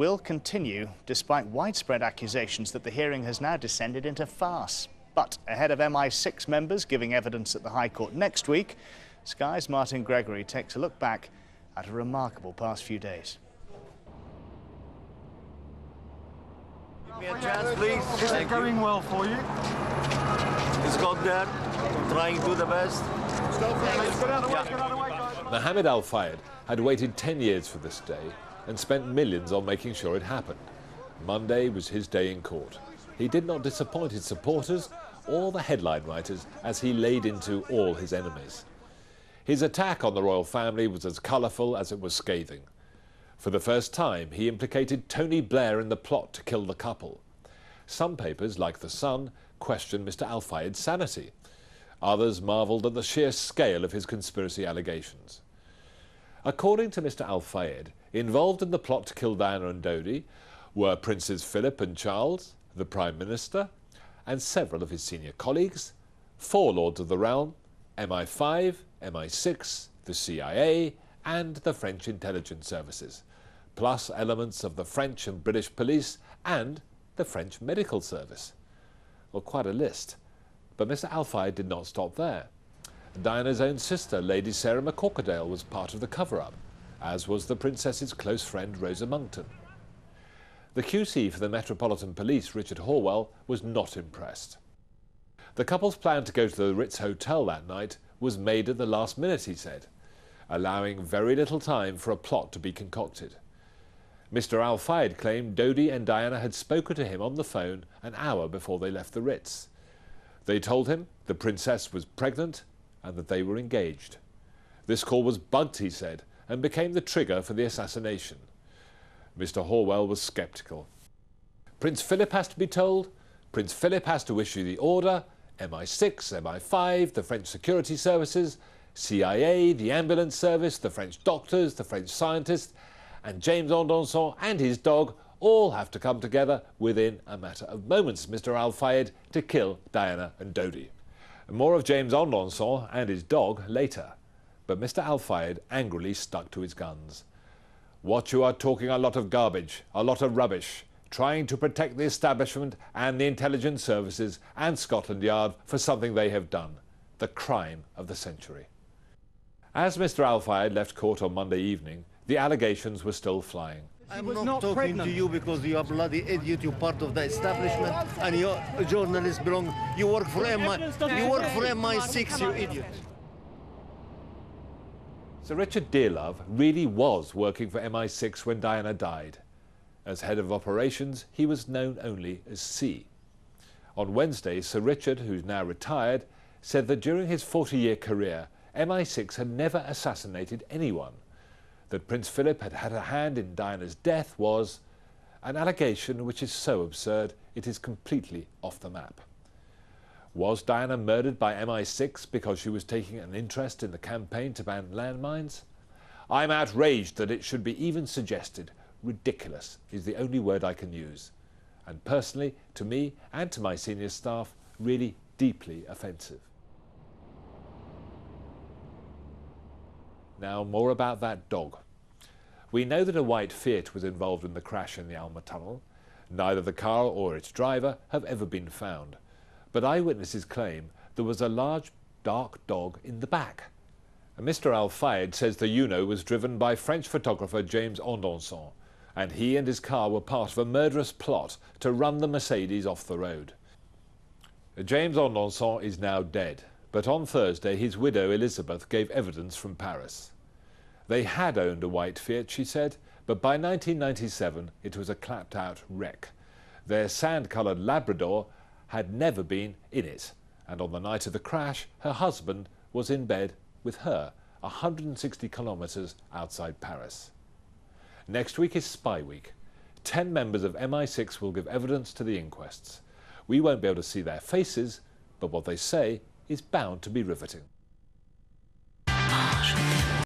will continue despite widespread accusations that the hearing has now descended into farce. But ahead of MI6 members giving evidence at the High Court next week, Sky's Martin Gregory takes a look back at a remarkable past few days. Give me a chance, please. Is it going well for you? It's got there. Trying to do the best. Mohammed Fayed had waited 10 years for this day and spent millions on making sure it happened. Monday was his day in court. He did not disappoint his supporters or the headline writers as he laid into all his enemies. His attack on the royal family was as colourful as it was scathing. For the first time, he implicated Tony Blair in the plot to kill the couple. Some papers, like The Sun, questioned Mr. Fayed's sanity. Others marvelled at the sheer scale of his conspiracy allegations. According to Mr. Fayed, involved in the plot to kill Diana and Dodi were Princes Philip and Charles, the Prime Minister, and several of his senior colleagues, 4 Lords of the Realm, MI5, MI6, the CIA, and the French intelligence services, plus elements of the French and British police and the French medical service. Well, quite a list. But Mr. Fayed did not stop there. Diana's own sister, Lady Sarah McCorquodale, was part of the cover-up, as was the princess's close friend Rosa Monckton. The QC for the Metropolitan Police, Richard Horwell, was not impressed. The couple's plan to go to the Ritz Hotel that night was made at the last minute, he said, allowing very little time for a plot to be concocted. Mr. Fayed claimed Dodi and Diana had spoken to him on the phone an hour before they left the Ritz. They told him the princess was pregnant and that they were engaged. This call was bugged, he said, and became the trigger for the assassination. Mr. Horwell was sceptical. Prince Philip has to be told, Prince Philip has to issue the order, MI6, MI5, the French security services, CIA, the ambulance service, the French doctors, the French scientists, and James Andanson and his dog all have to come together within a matter of moments, Mr. Fayed, to kill Diana and Dodi. More of James Andanson and his dog later, but Mr. Fayed angrily stuck to his guns. What you are talking a lot of garbage, a lot of rubbish, trying to protect the establishment and the intelligence services and Scotland Yard for something they have done, the crime of the century. As Mr. Fayed left court on Monday evening, the allegations were still flying. I'm not talking pregnant to you because you are bloody idiot, you're part of the establishment and you're a journalist belong. You work for MI6, you idiot. Sir Richard Dearlove really was working for MI6 when Diana died. As head of operations, he was known only as C. On Wednesday, Sir Richard, who's now retired, said that during his 40-year career, MI6 had never assassinated anyone. That Prince Philip had had a hand in Diana's death was an allegation which is so absurd it is completely off the map. Was Diana murdered by MI6 because she was taking an interest in the campaign to ban landmines? I'm outraged that it should be even suggested. Ridiculous is the only word I can use. And personally, to me and to my senior staff, really deeply offensive. Now, more about that dog. We know that a white Fiat was involved in the crash in the Alma Tunnel. Neither the car or its driver have ever been found. But eyewitnesses claim there was a large, dark dog in the back. And Mr. Fayed says the Uno was driven by French photographer James Andanson, and he and his car were part of a murderous plot to run the Mercedes off the road. James Andanson is now dead, but on Thursday his widow Elizabeth gave evidence from Paris. They had owned a white Fiat, she said, but by 1997 it was a clapped-out wreck. Their sand-coloured Labrador had never been in it, and on the night of the crash, her husband was in bed with her, 160 kilometres outside Paris. Next week is Spy Week. 10 members of MI6 will give evidence to the inquests. We won't be able to see their faces, but what they say is bound to be riveting.